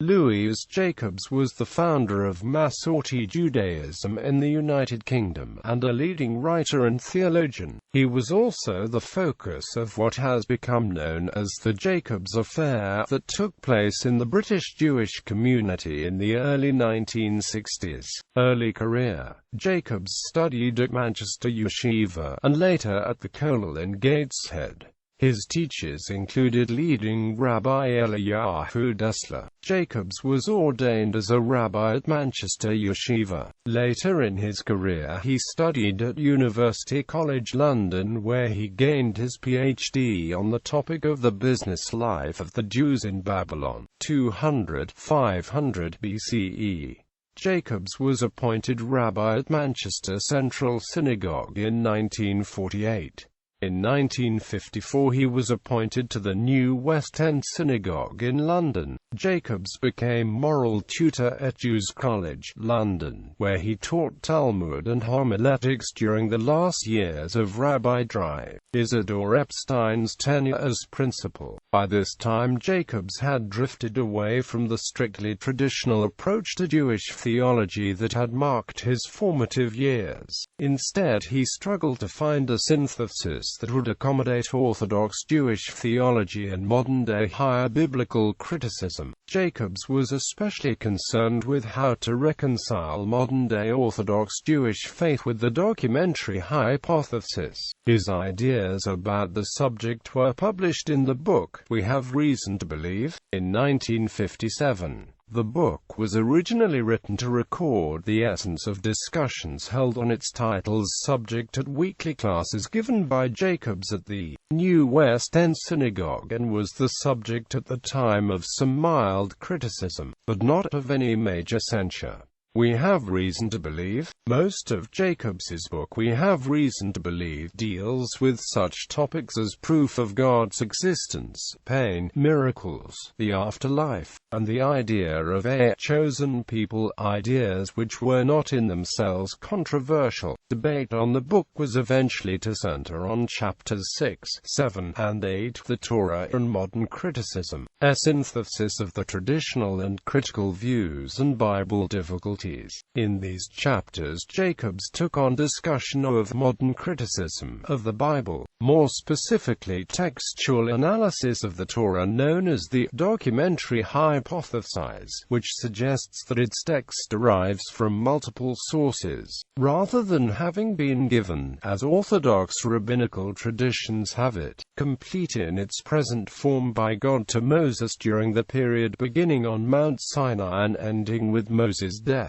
Louis Jacobs was the founder of Masorti Judaism in the United Kingdom, and a leading writer and theologian. He was also the focus of what has become known as the Jacobs Affair that took place in the British Jewish community in the early 1960s. Early career: Jacobs studied at Manchester Yeshiva, and later at the Kollel in Gateshead. His teachers included leading Rabbi Eliyahu Dessler. Jacobs was ordained as a rabbi at Manchester Yeshiva. Later in his career he studied at University College London, where he gained his PhD on the topic of the business life of the Jews in Babylon, 200–500 BCE. Jacobs was appointed rabbi at Manchester Central Synagogue in 1948. In 1954 he was appointed to the new West End Synagogue in London. Jacobs became moral tutor at Jews College, London, where he taught Talmud and homiletics during the last years of Rabbi Dry Isidore Epstein's tenure as principal. By this time Jacobs had drifted away from the strictly traditional approach to Jewish theology that had marked his formative years. Instead he struggled to find a synthesis that would accommodate Orthodox Jewish theology and modern-day higher biblical criticism. Jacobs was especially concerned with how to reconcile modern-day Orthodox Jewish faith with the documentary hypothesis. His ideas about the subject were published in the book, We Have Reason to Believe, in 1957. The book was originally written to record the essence of discussions held on its title's subject at weekly classes given by Jacobs at the New West End Synagogue, and was the subject at the time of some mild criticism, but not of any major censure. We Have Reason to Believe. Most of Jacobs's book We Have Reason to Believe deals with such topics as proof of God's existence, pain, miracles, the afterlife, and the idea of a chosen people, ideas which were not in themselves controversial. Debate on the book was eventually to center on chapters 6, 7, and 8, the Torah and modern criticism, a synthesis of the traditional and critical views and Bible difficulties. In these chapters Jacobs took on discussion of modern criticism of the Bible, more specifically textual analysis of the Torah known as the documentary hypothesis, which suggests that its text derives from multiple sources, rather than having been given, as Orthodox rabbinical traditions have it, complete in its present form by God to Moses during the period beginning on Mount Sinai and ending with Moses' death.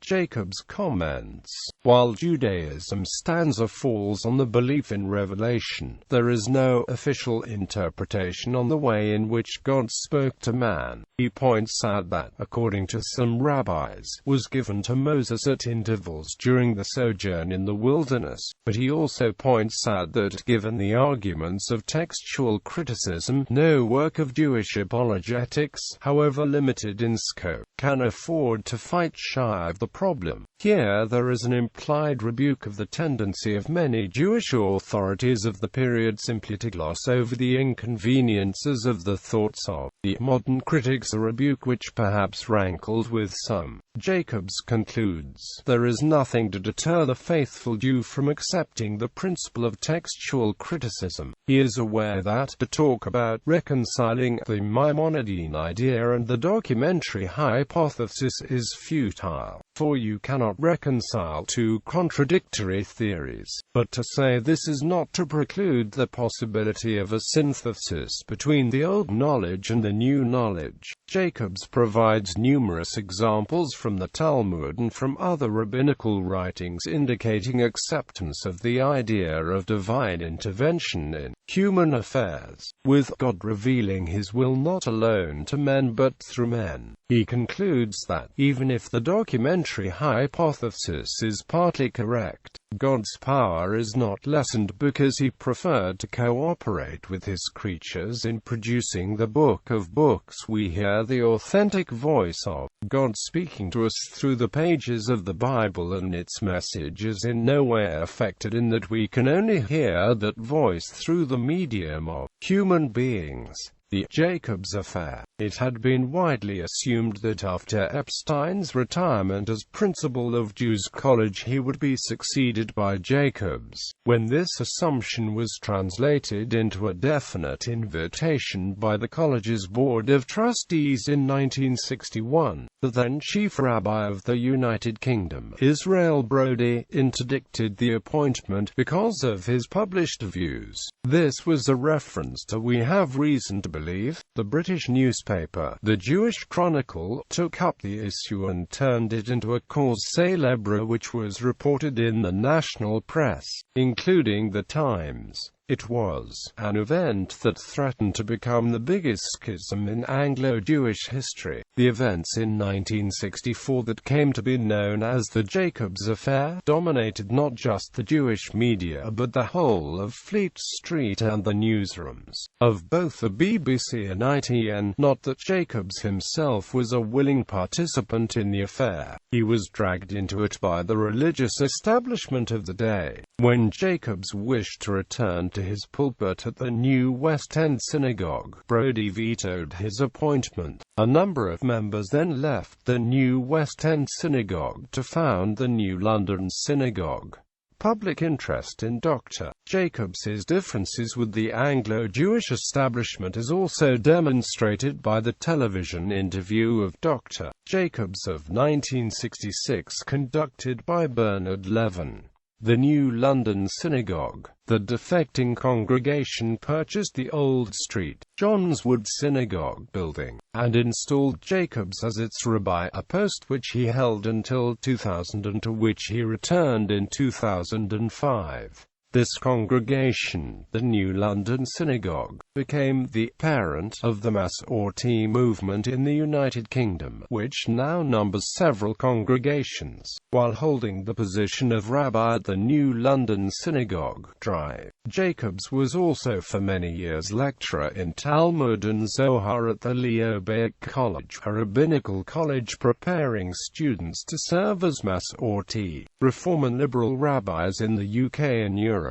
Jacobs comments, while Judaism stands or falls on the belief in revelation, there is no official interpretation on the way in which God spoke to man. He points out that, according to some rabbis, was given to Moses at intervals during the sojourn in the wilderness, but he also points out that, given the arguments of textual criticism, no work of Jewish apologetics, however limited in scope, can afford to fight shy of the problem. Here there is an implied rebuke of the tendency of many Jewish authorities of the period simply to gloss over the inconveniences of the thoughts of the modern critics, a rebuke which perhaps rankled with some. Jacobs concludes, there is nothing to deter the faithful Jew from accepting the principle of textual criticism. He is aware that, to talk about reconciling the Maimonidean idea and the documentary hypothesis is futile, for you cannot reconcile two contradictory theories. But to say this is not to preclude the possibility of a synthesis between the old knowledge and the new knowledge. Jacobs provides numerous examples from the Talmud and from other rabbinical writings indicating acceptance of the idea of divine intervention in human affairs, with God revealing his will not alone to men but through men. He concludes that, even if the documentary hypothesis is partly correct, God's power is not lessened because he preferred to cooperate with his creatures in producing the book of books. We hear the authentic voice of God speaking to us through the pages of the Bible, and its message is in no way affected in that we can only hear that voice through the medium of human beings. The Jacobs affair. It had been widely assumed that after Epstein's retirement as principal of Jews College he would be succeeded by Jacobs. When this assumption was translated into a definite invitation by the college's Board of Trustees in 1961, the then Chief Rabbi of the United Kingdom, Israel Brody, interdicted the appointment because of his published views. This was a reference to "We Have Reason to Believe." The British newspaper, the Jewish Chronicle, took up the issue and turned it into a cause célèbre which was reported in the national press, including the Times. It was an event that threatened to become the biggest schism in Anglo-Jewish history. The events in 1964 that came to be known as the Jacobs Affair dominated not just the Jewish media but the whole of Fleet Street and the newsrooms of both the BBC and ITN. Not that Jacobs himself was a willing participant in the affair. He was dragged into it by the religious establishment of the day. When Jacobs wished to return to his pulpit at the new West End synagogue, Brody vetoed his appointment. A number of members then left the new West End synagogue to found the new London synagogue. Public interest in Dr. Jacobs's differences with the Anglo-Jewish establishment is also demonstrated by the television interview of Dr. Jacobs of 1966 conducted by Bernard Levin. The new London synagogue. The defecting congregation purchased the Old Street, John's Wood Synagogue building, and installed Jacobs as its rabbi, a post which he held until 2000 and to which he returned in 2005. This congregation, the New London Synagogue, became the parent of the Masorti movement in the United Kingdom, which now numbers several congregations. While holding the position of rabbi at the New London Synagogue Drive, Jacobs was also for many years lecturer in Talmud and Zohar at the Leobeck College, a rabbinical college preparing students to serve as Masorti, Reform and Liberal rabbis in the UK and Europe.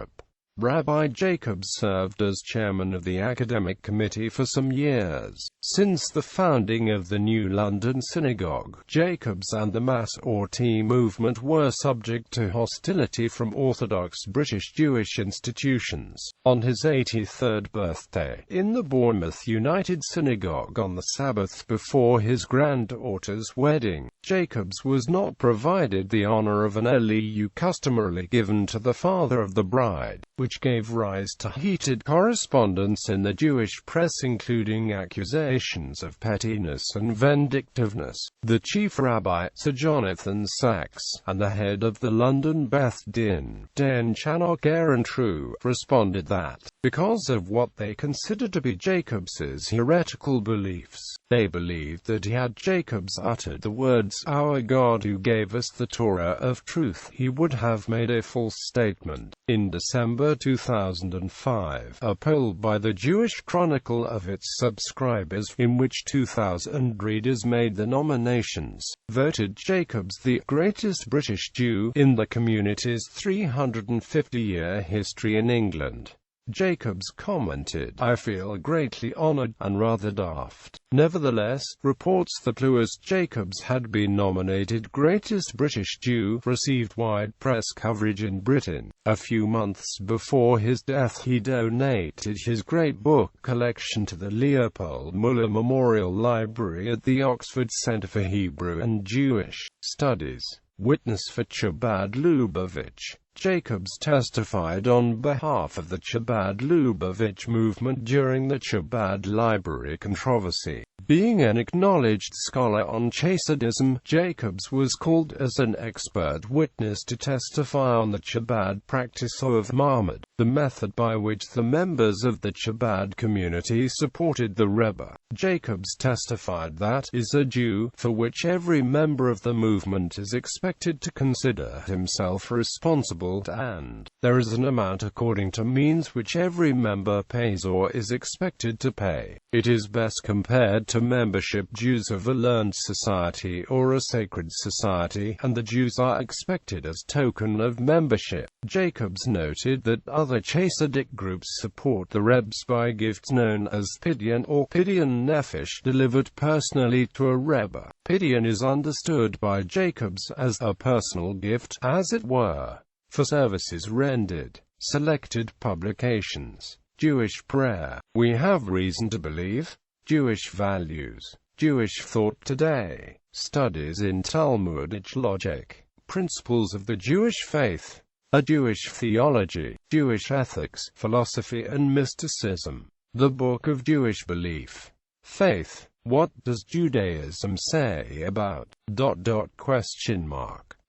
Rabbi Jacobs served as chairman of the academic committee for some years. Since the founding of the New London Synagogue, Jacobs and the Masorti movement were subject to hostility from Orthodox British Jewish institutions. On his 83rd birthday, in the Bournemouth United Synagogue on the Sabbath before his granddaughter's wedding, Jacobs was not provided the honor of an LEU customarily given to the father of the bride, which gave rise to heated correspondence in the Jewish press including accusations of pettiness and vindictiveness. The chief rabbi, Sir Jonathan Sacks, and the head of the London Beth Din, Dan Channock Aaron True, responded that, because of what they considered to be Jacobs's heretical beliefs, they believed that had Jacobs uttered the words, "Our God who gave us the Torah of truth," he would have made a false statement. In December 2005, a poll by the Jewish Chronicle of its subscribers, in which 2,000 readers made the nominations, voted Jacobs the greatest British Jew in the community's 350-year history in England. Jacobs commented, "I feel greatly honored, and rather daft." Nevertheless, reports that Louis Jacobs had been nominated Greatest British Jew received wide press coverage in Britain. A few months before his death he donated his great book collection to the Leopold Muller Memorial Library at the Oxford Centre for Hebrew and Jewish Studies. Witness for Chabad Lubavitch. Jacobs testified on behalf of the Chabad Lubavitch movement during the Chabad Library controversy. Being an acknowledged scholar on Chassidism, Jacobs was called as an expert witness to testify on the Chabad practice of Mahmud, the method by which the members of the Chabad community supported the Rebbe. Jacobs testified that is a Jew, for which every member of the movement is expected to consider himself responsible, and there is an amount according to means which every member pays or is expected to pay. It is best compared to to membership. Jews of a learned society or a sacred society, and the Jews are expected as token of membership. Jacobs noted that other Chassidic groups support the Rebbe by gifts known as Pidyon or Pidyon Nefesh, delivered personally to a Rebbe. Pidyon is understood by Jacobs as a personal gift, as it were, for services rendered. Selected publications. Jewish prayer. We have reason to believe. Jewish values. Jewish thought today. Studies in Talmudic logic. Principles of the Jewish faith. A Jewish theology. Jewish ethics, philosophy and mysticism. The Book of Jewish Belief. Faith. What does Judaism say about ...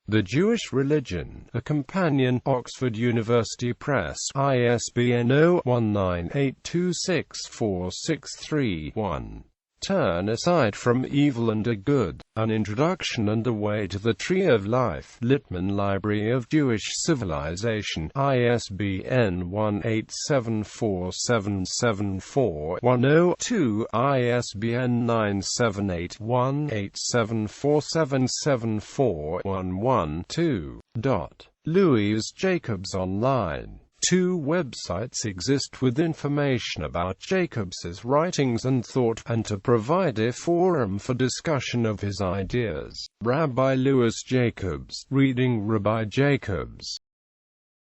The Jewish Religion, a companion, Oxford University Press, ISBN 0-19826463-1. Turn aside from evil and a good. An Introduction and a Way to the Tree of Life. Littman Library of Jewish Civilization, ISBN 1-874774102, ISBN 978-187477411-2. Louise Jacobs Online. 2 websites exist with information about Jacobs's writings and thought, and to provide a forum for discussion of his ideas. Rabbi Louis Jacobs. Reading Rabbi Jacobs.